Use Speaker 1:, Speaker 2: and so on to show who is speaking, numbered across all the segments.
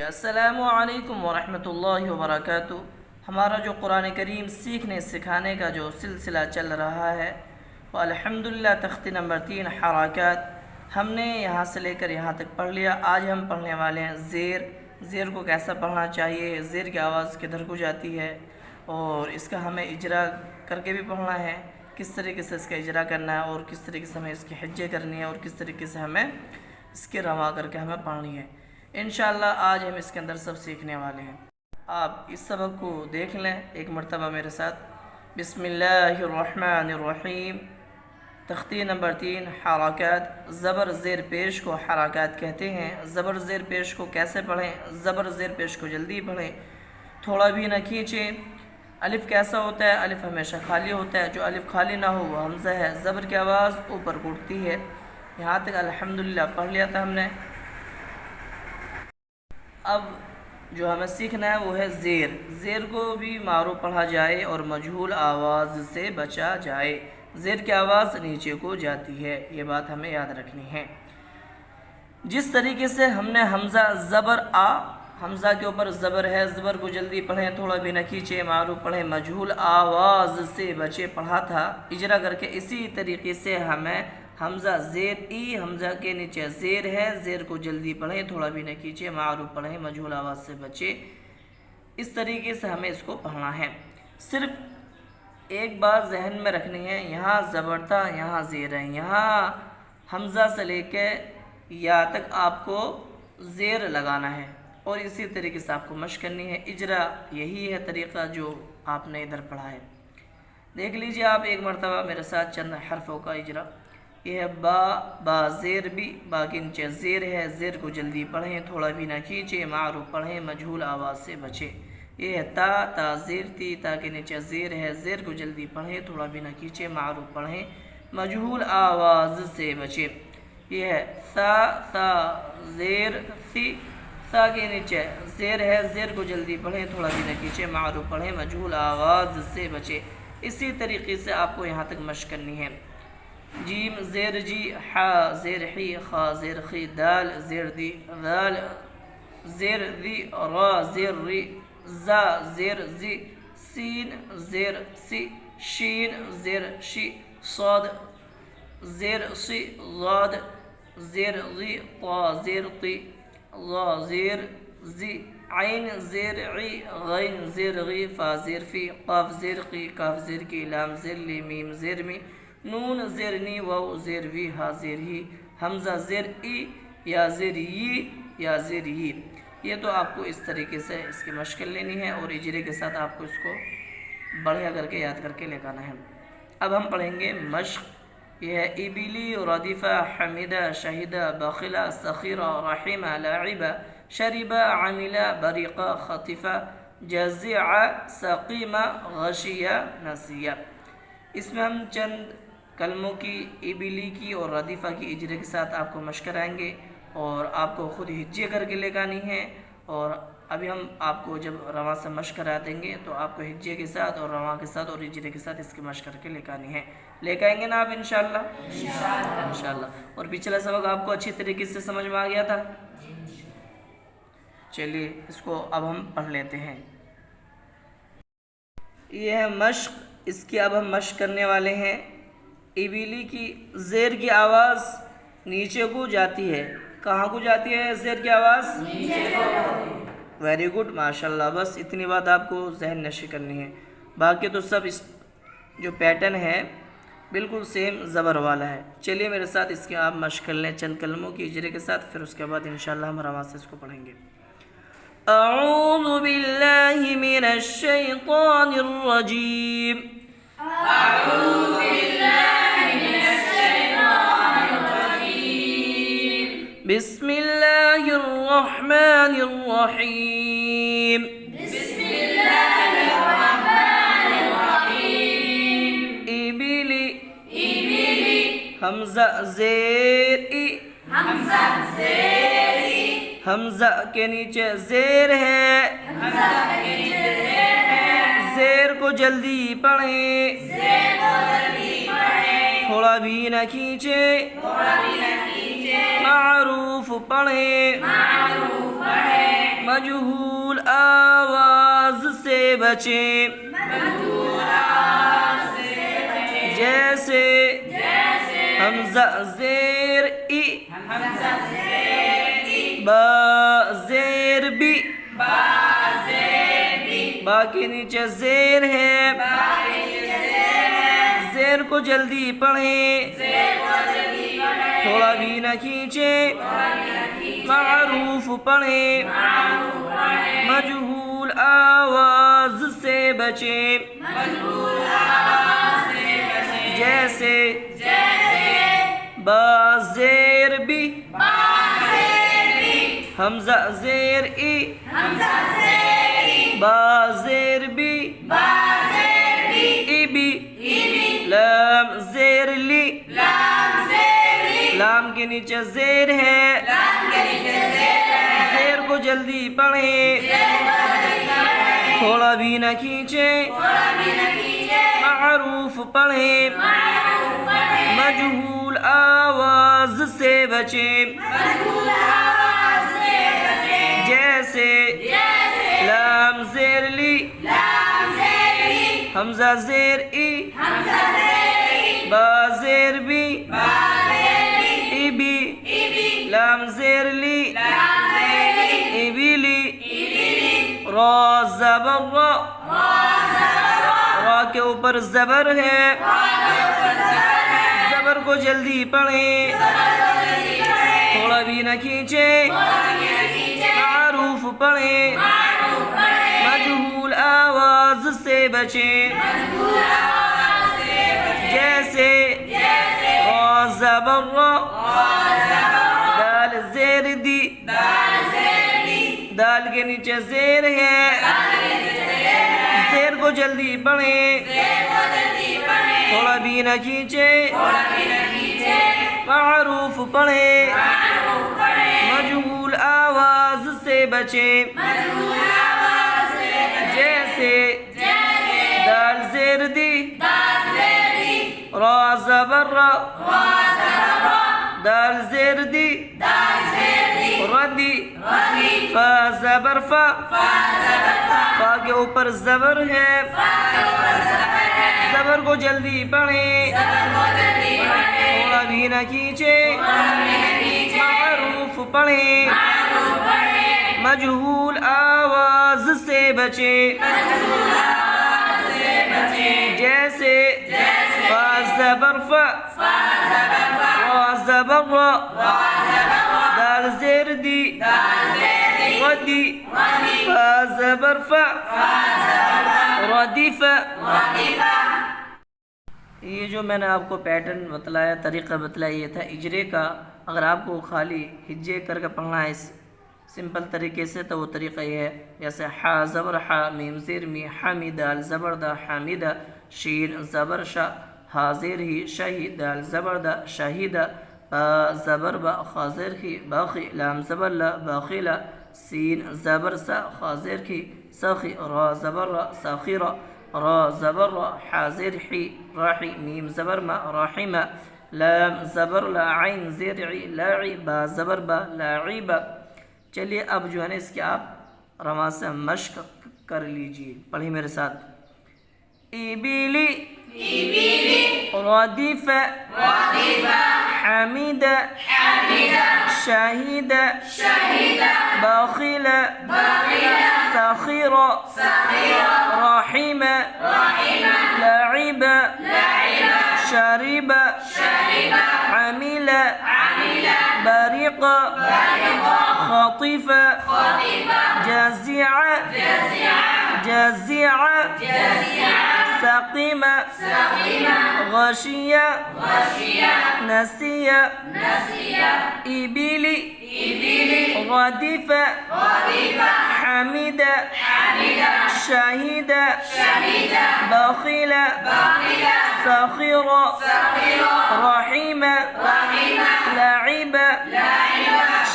Speaker 1: السلام علیکم ورحمۃ اللہ وبرکاتہ۔ ہمارا جو قرآن کریم سیکھنے سکھانے کا جو سلسلہ چل رہا ہے وہ الحمدللہ تختی نمبر 3 حرکات ہم نے یہاں سے لے کر یہاں تک پڑھ لیا۔ آج ہم پڑھنے والے ہیں زیر کو کیسا پڑھنا چاہیے، زیر کی آواز کدھر کو جاتی ہے اور اس کا ہمیں اجرا کر کے بھی پڑھنا ہے، کس طریقے سے اس کا اجرا کرنا ہے اور کس طریقے سے ہمیں اس کی حجے کرنی ہے اور کس طریقے سے ہمیں اس کے روا کر کے ہمیں پڑھنی ہے۔ انشاءاللہ آج ہم اس کے اندر سب سیکھنے والے ہیں۔ آپ اس سبق کو دیکھ لیں ایک مرتبہ میرے ساتھ۔ بسم اللہ الرحمن الرحیم۔ تختی نمبر 3 حرکات۔ زبر زیر پیش کو حرکات کہتے ہیں۔ زبر زیر پیش کو کیسے پڑھیں؟ زبر زیر پیش کو جلدی پڑھیں، تھوڑا بھی نہ کھینچیں۔ الف کیسا ہوتا ہے؟ الف ہمیشہ خالی ہوتا ہے، جو الف خالی نہ ہو وہ حمزہ ہے۔ زبر کی آواز اوپر کو اٹھتی ہے۔ یہاں تک الحمدللہ پڑھ لیا تھا ہم نے۔ اب جو ہمیں سیکھنا ہے وہ ہے زیر۔ زیر کو بھی معروف پڑھا جائے اور مجہول آواز سے بچا جائے۔ زیر کی آواز نیچے کو جاتی ہے، یہ بات ہمیں یاد رکھنی ہے۔ جس طریقے سے ہم نے حمزہ زبر حمزہ کے اوپر زبر ہے، زبر کو جلدی پڑھیں، تھوڑا بھی نہ کھینچے، معروف پڑھیں، مجہول آواز سے بچے پڑھا تھا اجرا کر کے، اسی طریقے سے ہمیں حمزہ زیر حمزہ کے نیچے زیر ہے، زیر کو جلدی پڑھیں، تھوڑا بھی نہ کھینچے، معروف پڑھیں، مجہول آواز سے بچے، اس طریقے سے ہمیں اس کو پڑھنا ہے۔ صرف ایک بات ذہن میں رکھنی ہے، یہاں زبر تھا، یہاں زیر ہے، یہاں حمزہ سے لے کے یا تک آپ کو زیر لگانا ہے اور اسی طریقے سے آپ کو مشق کرنی ہے۔ اجرا یہی ہے طریقہ جو آپ نے ادھر پڑھا ہے۔ دیکھ لیجئے آپ ایک مرتبہ میرے ساتھ چند حرفوں کا اجرا۔ یہ ہے با زیر بھی، با کے نیچے زیر ہے، زیر کو جلدی پڑھیں، تھوڑا بھی نہ کھینچے، معروف پڑھیں، مجہول آواز سے بچے۔ یہ ہے تا زیر تی، تا کے نیچے زیر ہے، زیر کو جلدی پڑھیں، تھوڑا بھی نہ کھینچے، معروف پڑھیں، مجہول آواز سے بچے۔ یہ ہے تا زیر ثی، تا کے نیچے زیر ہے، زیر کو جلدی پڑھیں، تھوڑا بھی نہ کھینچے، معروف پڑھیں، مجہول آواز سے بچے۔ اسی طریقے سے آپ کو یہاں تک مشق کرنی ہے۔ جیم زیر جی، حا زیر حی، خا زیر خی، دال زیر دی، دال زیر دی، را زیر ری، زا زیر زی، سین زیر سی، شین زیر شی، صاد زیر سی، ضاد زیر غی، طا زیر طی، ظا زیر زی، عین زیر عی، غین زیر غی، فا زیر فی، قاف زیر قی، کاف زیر کی، لام زیر لی، میم زیر می، نون زیر نی، واو زیر وی، ہا زیر ہی، حمزہ زیر ای، یا زیر ی، یا زیر ی۔ یہ تو آپ کو اس طریقے سے اس کی مشق لینی ہے اور اجرے کے ساتھ آپ کو اس کو بڑھیا کر کے یاد کر کے لے جانا ہے۔ اب ہم پڑھیں گے مشق۔ یہ ہے ابلی، ردیفہ، حمیدہ، شہیدہ، بخیلہ، سخیرہ، رحیمہ، لاعبہ، شریبہ، عاملہ، بریقہ، خطیفہ، جزیعہ، سقیمہ، غشیہ، نسیہ۔ اس میں ہم چند کلموں کی ابلی کی اور ردیفہ کی اجرے کے ساتھ آپ کو مشق کرائیں گے اور آپ کو خود ہجے کر کے لے جانی ہے، اور ابھی ہم آپ کو جب رواں سے مشق کرا دیں گے تو آپ کو ہجے کے ساتھ اور رواں کے ساتھ اور اجرے کے ساتھ اس کی مشق کر کے لے جانی ہے۔ لے کے آئیں گے نا آپ انشاءاللہ؟ انشاءاللہ۔ اور پچھلا سبق آپ کو اچھی طریقے سے سمجھ میں آ گیا تھا؟ چلیے اس کو اب ہم پڑھ لیتے ہیں۔ یہ ہے مشق، اس کی اب ہم مشق کرنے والے ہیں۔ ابلی کی زیر کی آواز نیچے کو جاتی ہے۔ کہاں کو جاتی ہے زیر کی آواز؟ نیچے کو۔ ویری گڈ، ماشاءاللہ۔ بس اتنی بات آپ کو ذہن نشی کرنی ہے، باقی تو سب اس جو پیٹرن ہے بالکل سیم زبر والا ہے۔ چلیے میرے ساتھ اس کی آپ مشق کر لیں چند کلموں کی اجرے کے ساتھ، پھر اس کے بعد انشاءاللہ ہم رواں سے اس کو پڑھیں گے۔ اعوذ باللہ من الشیطان الرجیم۔
Speaker 2: اعوذ باللہ من الشیطان الرجیم۔
Speaker 1: بسم اللہ الرحمن الرحیم۔
Speaker 2: بسم اللہ الرحمن الرحیم۔
Speaker 1: ابلی
Speaker 2: ابلی،
Speaker 1: حمزہ زیر ای،
Speaker 2: حمزہ زیر ای،
Speaker 1: حمزہ کے نیچے زیر ہے،
Speaker 2: حمزہ کے نیچے زیر ہے،
Speaker 1: زیر کو جلدی پڑھیں،
Speaker 2: زیر کو جلدی پڑھیں،
Speaker 1: تھوڑا بھی نہ کھینچے،
Speaker 2: تھوڑا بھی نہ کھینچے،
Speaker 1: معروف پڑھیں،
Speaker 2: معروف پڑھیں،
Speaker 1: مجہول آواز سے بچیں جیسے حمزہ زیر ای با زیر بی با کے نیچے زیر ہے زیر کو جلدی پڑھیں تھوڑا بھی نہ کھینچیں معروف پڑھیں مجہول آواز سے بچیں جیسے با زیر بی حمزہ زیر ای با زیر بی ای بی لام زیر لی لام کے نیچے زیر ہے زیر کو جلدی پڑھیں تھوڑا بھی نہ کھینچیں معروف پڑھیں مجہول آواز سے بچیں جیسے لام زیر لی حمزہ زیر ای با زیر بی ای بی لام زیر لی ای بی لی را زبر را را کے اوپر زبر ہے زبر کو جلدی پڑھیں تھوڑا بھی نہ کھینچیں معروف پڑھیں مجہول آواز سے بچیں جیسے را زبر را دال زیر دی دال کے نیچے زیر ہے زیر کو جلدی پڑھیں تھوڑا بھی نہ کھینچیں معروف پڑھیں مجہول آواز سے بچیں جیسے دال زیر دی را زبر را دال زیر دی ردی فا زبر فا فا کے اوپر زبر ہے زبر کو جلدی پڑھیں تھوڑا بھی نہ کھینچیں معروف پڑھیں مجہول آواز سے بچیں جیسے فا زبر فا را زبر را دال زیر دی ردی فا زبر فا ردی فا یہ جو میں نے آپ کو پیٹرن بتلایا طریقہ بتلایا یہ تھا اجرے کا اگر آپ کو خالی ہجے کر کے پڑھنا ہے اس سمپل طریقے سے تو وہ طریقہ یہ ہے جیسے حا زبر حا میم زیر می حمی دال زبر دا حمیدہ شین زبر شا حاضر ہی شہی دال زبر دا شہیدہ با زبر با خاضر کی باقی لام زبر لا باقیلا سین زبر سا خاضر کی ساخی را زبر را ساخیرہ را زبر را حاضر حی راحی میم زبر ما راحمہ لام زبر لا عین زیر عی لاعی با زبر با لاعیبہ چلیے اب جو ہے نا اس کے آپ رواں سے مشق کر لیجئے پڑھیں میرے ساتھ ایبیلی ردیف حمید شہید باخل ساخر رحیم لعب شرب عمل برق خطف جزع سقم غشی نسی إبل ردف حمد شهد بخل سخر رحم لعب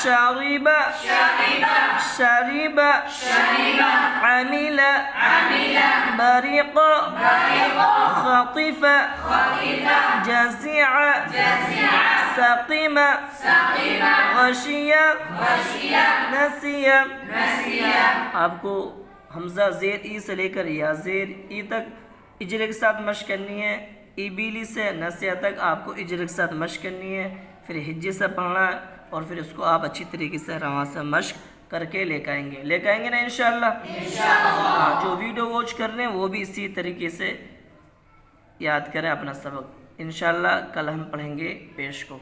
Speaker 1: شرب شرب عمل برق خطف جزع سقم غشی نسی. آپ کو حمزہ زیر ای سے لے کر یا زیر ای تک اجرے کے ساتھ مشق کرنی ہے. ای بیلی سے نسیہ تک آپ کو اجرے کے ساتھ مشق کرنی ہے. پھر ہجے سے پڑھنا ہے اور پھر اس کو آپ اچھی طریقے سے رواں سے مشق کر کے لے کے آئیں گے نا انشاءاللہ. جو ویڈیو واچ کر رہے ہیں وہ بھی اسی طریقے سے یاد کریں اپنا سبق. انشاءاللہ کل ہم پڑھیں گے پیش کو.